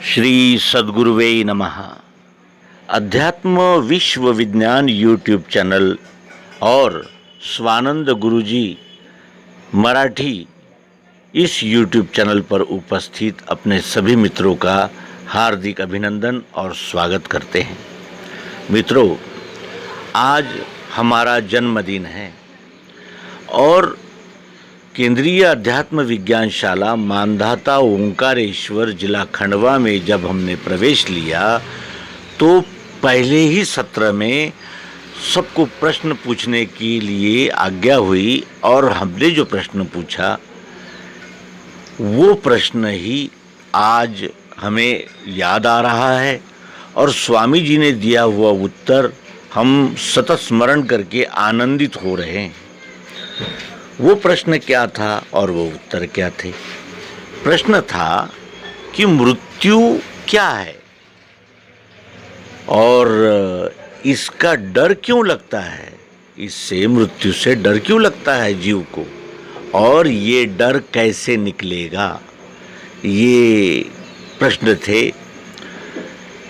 श्री सद्गुरुवे नमः। अध्यात्म विश्व विज्ञान यूट्यूब चैनल और स्वानंद गुरुजी मराठी इस यूट्यूब चैनल पर उपस्थित अपने सभी मित्रों का हार्दिक अभिनंदन और स्वागत करते हैं। मित्रों, आज हमारा जन्मदिन है और केंद्रीय अध्यात्म विज्ञान शाला मानधाता ओंकारेश्वर जिला खंडवा में जब हमने प्रवेश लिया तो पहले ही सत्र में सबको प्रश्न पूछने के लिए आज्ञा हुई और हमने जो प्रश्न पूछा वो प्रश्न ही आज हमें याद आ रहा है और स्वामी जी ने दिया हुआ उत्तर हम सतत स्मरण करके आनंदित हो रहे हैं। वो प्रश्न क्या था और वो उत्तर क्या थे? प्रश्न था कि मृत्यु क्या है और इसका डर क्यों लगता है, इससे मृत्यु से डर क्यों लगता है जीव को, और ये डर कैसे निकलेगा, ये प्रश्न थे।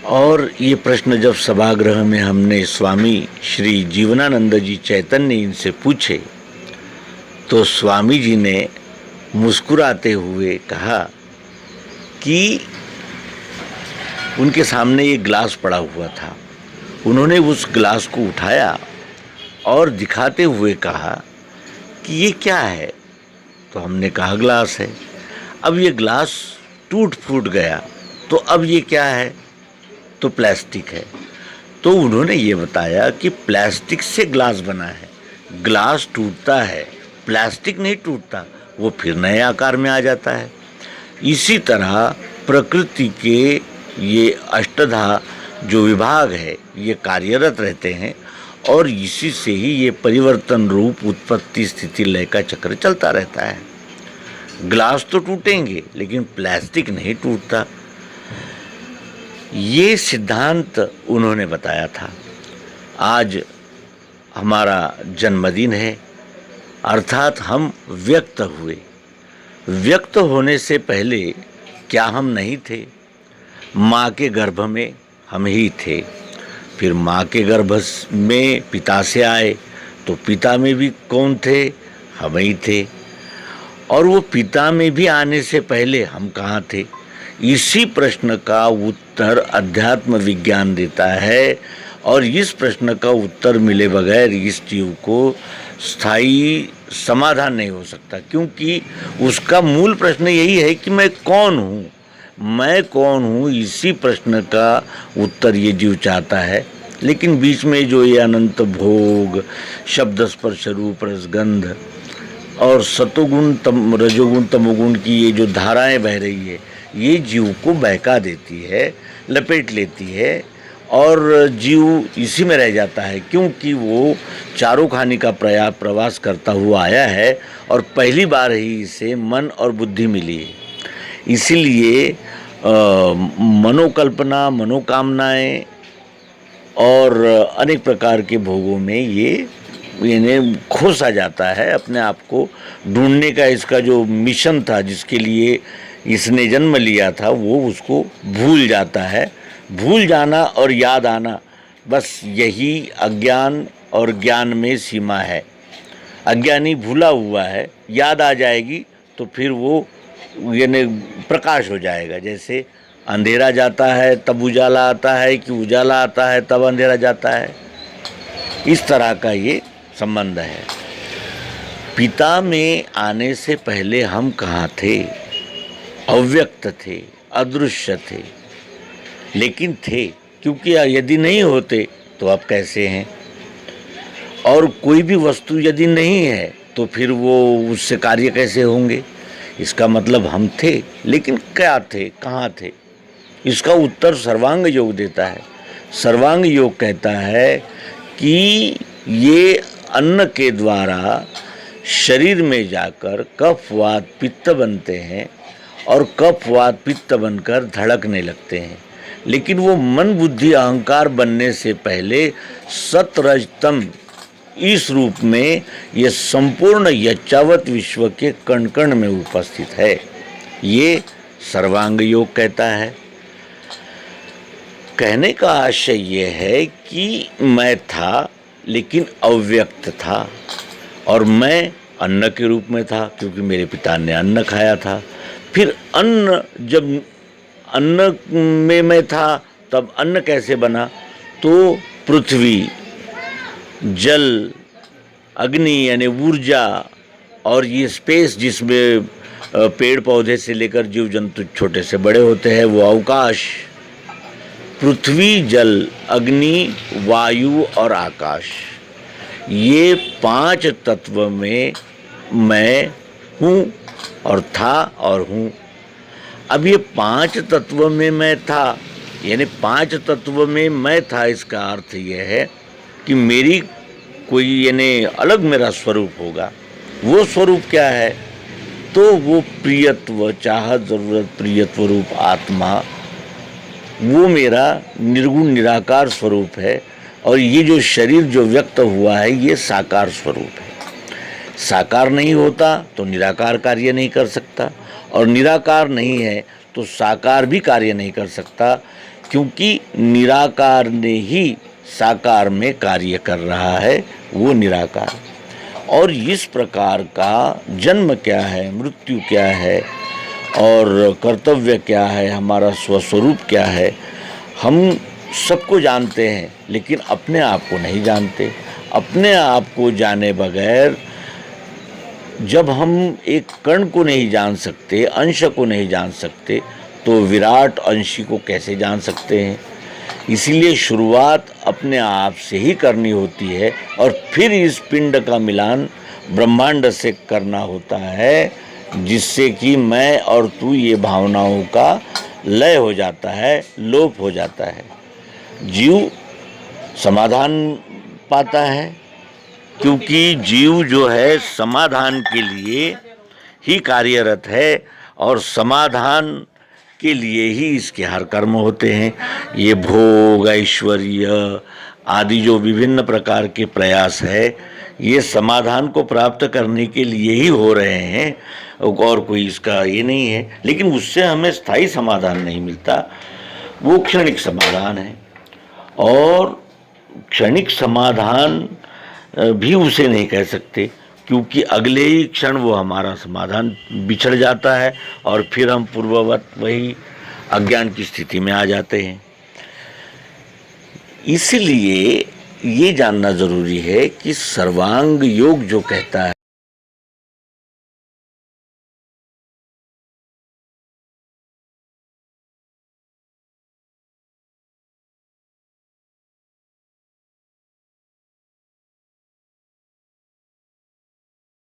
और ये प्रश्न जब सभागृह में हमने स्वामी श्री जीवनानंद जी चैतन्य इनसे पूछे तो स्वामी जी ने मुस्कुराते हुए कहा कि उनके सामने एक गिलास पड़ा हुआ था। उन्होंने उस गिलास को उठाया और दिखाते हुए कहा कि ये क्या है? तो हमने कहा गिलास है। अब ये गिलास टूट फूट गया तो अब ये क्या है? तो प्लास्टिक है। तो उन्होंने ये बताया कि प्लास्टिक से गिलास बना है, गिलास टूटता है, प्लास्टिक नहीं टूटता, वो फिर नए आकार में आ जाता है। इसी तरह प्रकृति के ये अष्टधा जो विभाग है ये कार्यरत रहते हैं और इसी से ही ये परिवर्तन रूप उत्पत्ति स्थिति लय का चक्र चलता रहता है। ग्लास तो टूटेंगे लेकिन प्लास्टिक नहीं टूटता, ये सिद्धांत उन्होंने बताया था। आज हमारा जन्मदिन है, अर्थात हम व्यक्त हुए। व्यक्त होने से पहले क्या हम नहीं थे? माँ के गर्भ में हम ही थे, फिर माँ के गर्भ में पिता से आए तो पिता में भी कौन थे? हम ही थे। और वो पिता में भी आने से पहले हम कहाँ थे? इसी प्रश्न का उत्तर अध्यात्म विज्ञान देता है और इस प्रश्न का उत्तर मिले बगैर इस जीव को स्थायी समाधान नहीं हो सकता, क्योंकि उसका मूल प्रश्न यही है कि मैं कौन हूँ, मैं कौन हूँ। इसी प्रश्न का उत्तर ये जीव चाहता है। लेकिन बीच में जो ये अनंत भोग, शब्द स्पर्श रूप रसगंध और सतोगुण रजोगुण तमोगुण की ये जो धाराएं बह रही है ये जीव को बहका देती है, लपेट लेती है और जीव इसी में रह जाता है, क्योंकि वो चारों खानी का प्रवास करता हुआ आया है और पहली बार ही इसे मन और बुद्धि मिली है। इसीलिए मनोकल्पना, मनोकामनाएं और अनेक प्रकार के भोगों में ये इन्हें खो सा जाता है। अपने आप को ढूंढने का इसका जो मिशन था, जिसके लिए इसने जन्म लिया था, वो उसको भूल जाता है। भूल जाना और याद आना, बस यही अज्ञान और ज्ञान में सीमा है। अज्ञानी भूला हुआ है, याद आ जाएगी तो फिर वो यानी प्रकाश हो जाएगा। जैसे अंधेरा जाता है तब उजाला आता है कि उजाला आता है तब अंधेरा जाता है, इस तरह का ये संबंध है। पिता में आने से पहले हम कहाँ थे? अव्यक्त थे, अदृश्य थे, लेकिन थे, क्योंकि यदि नहीं होते तो अब कैसे हैं? और कोई भी वस्तु यदि नहीं है तो फिर वो उससे कार्य कैसे होंगे? इसका मतलब हम थे, लेकिन क्या थे, कहाँ थे? इसका उत्तर सर्वांग योग देता है। सर्वांग योग कहता है कि ये अन्न के द्वारा शरीर में जाकर कफ वात पित्त बनते हैं और कफ वात पित्त बनकर धड़कने लगते हैं। लेकिन वो मन बुद्धि अहंकार बनने से पहले सत रज तम इस रूप में ये संपूर्ण यच्चावत विश्व के कण कण में उपस्थित है। ये सर्वांग योग कहता है। कहने का आशय ये है कि मैं था लेकिन अव्यक्त था, और मैं अन्न के रूप में था क्योंकि मेरे पिता ने अन्न खाया था। फिर अन्न, जब अन्न में मैं था तब अन्न कैसे बना? तो पृथ्वी, जल, अग्नि यानी ऊर्जा, और ये स्पेस जिसमें पेड़ पौधे से लेकर जीव जंतु छोटे से बड़े होते हैं, वो अवकाश। पृथ्वी, जल, अग्नि, वायु और आकाश, ये 5 तत्व में मैं हूँ और था और हूँ। अब ये 5 तत्व में मैं था यानी 5 तत्व में मैं था, इसका अर्थ ये है कि मेरी कोई यानी अलग मेरा स्वरूप होगा। वो स्वरूप क्या है? तो वो प्रियत्व, चाहत, ज़रूरत, प्रियत्व रूप आत्मा, वो मेरा निर्गुण निराकार स्वरूप है। और ये जो शरीर जो व्यक्त हुआ है ये साकार स्वरूप है। साकार नहीं होता तो निराकार कार्य नहीं कर सकता, और निराकार नहीं है तो साकार भी कार्य नहीं कर सकता, क्योंकि निराकार ने ही साकार में कार्य कर रहा है, वो निराकार। और इस प्रकार का जन्म क्या है, मृत्यु क्या है, और कर्तव्य क्या है, हमारा स्वस्वरूप क्या है, हम सबको जानते हैं लेकिन अपने आप को नहीं जानते। अपने आप को जाने बगैर जब हम एक कण को नहीं जान सकते, अंश को नहीं जान सकते, तो विराट अंशी को कैसे जान सकते हैं? इसीलिए शुरुआत अपने आप से ही करनी होती है, और फिर इस पिंड का मिलान ब्रह्मांड से करना होता है, जिससे कि मैं और तू ये भावनाओं का लय हो जाता है, लोप हो जाता है। जीव समाधान पाता है, क्योंकि जीव जो है समाधान के लिए ही कार्यरत है, और समाधान के लिए ही इसके हर कर्म होते हैं। ये भोग, ऐश्वर्य आदि जो विभिन्न प्रकार के प्रयास है, ये समाधान को प्राप्त करने के लिए ही हो रहे हैं, और कोई इसका ये नहीं है। लेकिन उससे हमें स्थायी समाधान नहीं मिलता, वो क्षणिक समाधान है। और क्षणिक समाधान भी उसे नहीं कह सकते, क्योंकि अगले ही क्षण वो हमारा समाधान बिछड़ जाता है, और फिर हम पूर्ववत वही अज्ञान की स्थिति में आ जाते हैं। इसलिए ये जानना जरूरी है कि सर्वांग योग जो कहता है,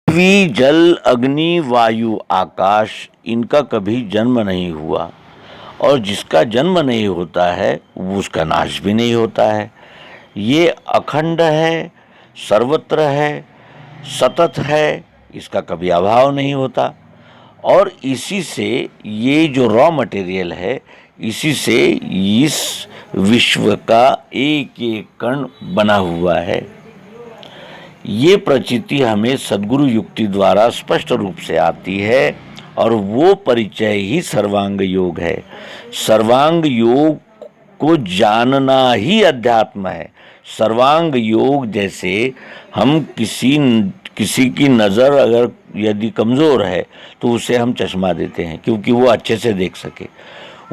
पृथ्वी, जल, अग्नि, वायु, आकाश, इनका कभी जन्म नहीं हुआ, और जिसका जन्म नहीं होता है वो उसका नाश भी नहीं होता है। ये अखंड है, सर्वत्र है, सतत है, इसका कभी अभाव नहीं होता। और इसी से ये जो रॉ मटेरियल है, इसी से इस विश्व का एक एक कण बना हुआ है। ये प्रचिति हमें सद्गुरु युक्ति द्वारा स्पष्ट रूप से आती है, और वो परिचय ही सर्वांग योग है। सर्वांग योग को जानना ही अध्यात्म है। सर्वांग योग जैसे हम किसी की नज़र अगर यदि कमज़ोर है तो उसे हम चश्मा देते हैं क्योंकि वो अच्छे से देख सके।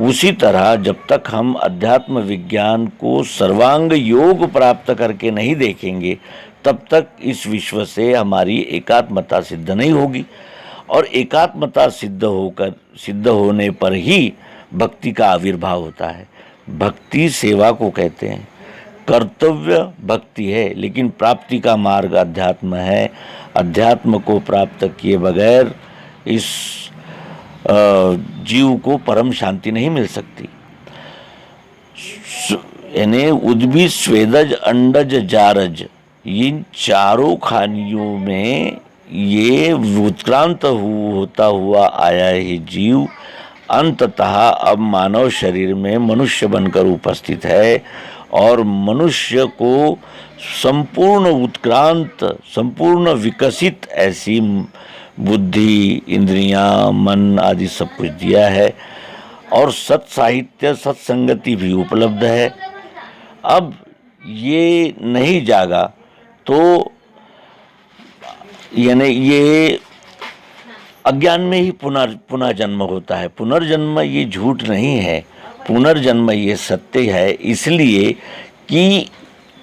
उसी तरह जब तक हम अध्यात्म विज्ञान को सर्वांग योग प्राप्त करके नहीं देखेंगे, तब तक इस विश्व से हमारी एकात्मता सिद्ध नहीं होगी। और एकात्मता सिद्ध होने पर ही भक्ति का आविर्भाव होता है। भक्ति सेवा को कहते हैं, कर्तव्य भक्ति है, लेकिन प्राप्ति का मार्ग अध्यात्म है। अध्यात्म को प्राप्त किए बगैर इस जीव को परम शांति नहीं मिल सकती। यानी उद्भिद, स्वेदज, अंडज, जारज, इन चारों खानियों में ये उत्क्रांत होता हुआ आया है जीव, अंततः अब मानव शरीर में मनुष्य बनकर उपस्थित है, और मनुष्य को संपूर्ण उत्क्रांत, संपूर्ण विकसित ऐसी बुद्धि, इंद्रियां, मन आदि सब कुछ दिया है। और सत साहित्य सत्संगति भी उपलब्ध है। अब ये नहीं जागा तो यानी ये अज्ञान में ही पुनः जन्म होता है। पुनर्जन्म ये झूठ नहीं है, पुनर्जन्म ये सत्य है। इसलिए कि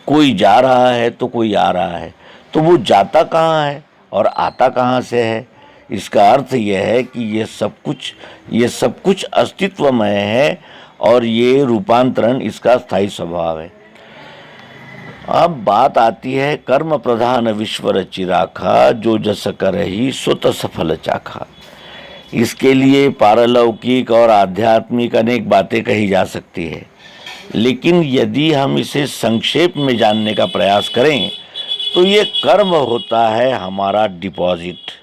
कोई जा रहा है तो कोई आ रहा है, तो वो जाता कहाँ है और आता कहाँ से है? इसका अर्थ यह है कि ये सब कुछ अस्तित्वमय है और ये रूपांतरण इसका स्थायी स्वभाव है। अब बात आती है कर्म प्रधान विश्व रचि राखा, जो जस करहि सो तस फल चाखा। इसके लिए पारलौकिक और आध्यात्मिक अनेक बातें कही जा सकती है, लेकिन यदि हम इसे संक्षेप में जानने का प्रयास करें तो ये कर्म होता है हमारा डिपॉजिट।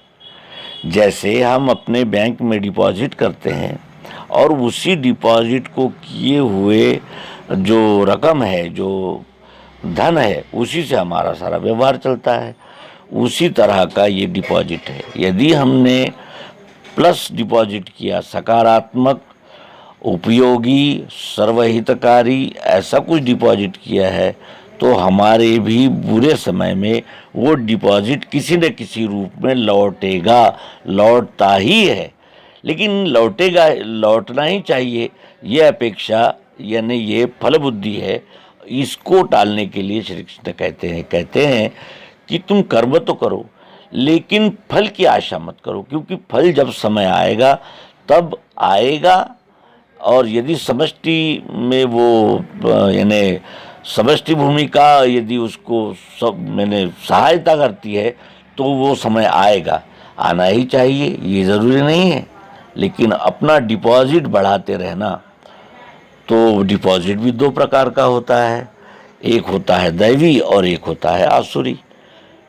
जैसे हम अपने बैंक में डिपॉजिट करते हैं और उसी डिपॉजिट को किए हुए जो रकम है, जो धन है, उसी से हमारा सारा व्यवहार चलता है। उसी तरह का ये डिपॉजिट है। यदि हमने प्लस डिपॉजिट किया, सकारात्मक, उपयोगी, सर्वहितकारी ऐसा कुछ डिपॉजिट किया है, तो हमारे भी बुरे समय में वो डिपॉजिट किसी न किसी रूप में लौटेगा, लौटता ही है। लेकिन लौटना ही चाहिए, ये अपेक्षा यानी ये फल बुद्धि है। इसको टालने के लिए श्री कृष्ण कहते हैं कि तुम कर्म तो करो, लेकिन फल की आशा मत करो, क्योंकि फल जब समय आएगा तब आएगा। और यदि समष्टि में वो यानी समष्टि भूमिका यदि उसको सब मैंने सहायता करती है तो वो समय आएगा, आना ही चाहिए, ये ज़रूरी नहीं है। लेकिन अपना डिपॉजिट बढ़ाते रहना। तो डिपॉजिट भी दो प्रकार का होता है, एक होता है दैवी और एक होता है आसुरी।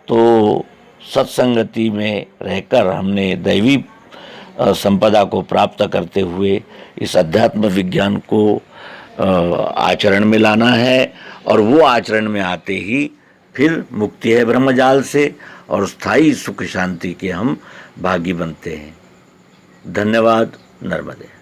तो सत्संगति में रहकर हमने दैवी संपदा को प्राप्त करते हुए इस अध्यात्म विज्ञान को आचरण में लाना है, और वो आचरण में आते ही फिर मुक्ति है ब्रह्मजाल से और स्थायी सुख शांति के हम भागी बनते हैं। धन्यवाद। नर्मदे।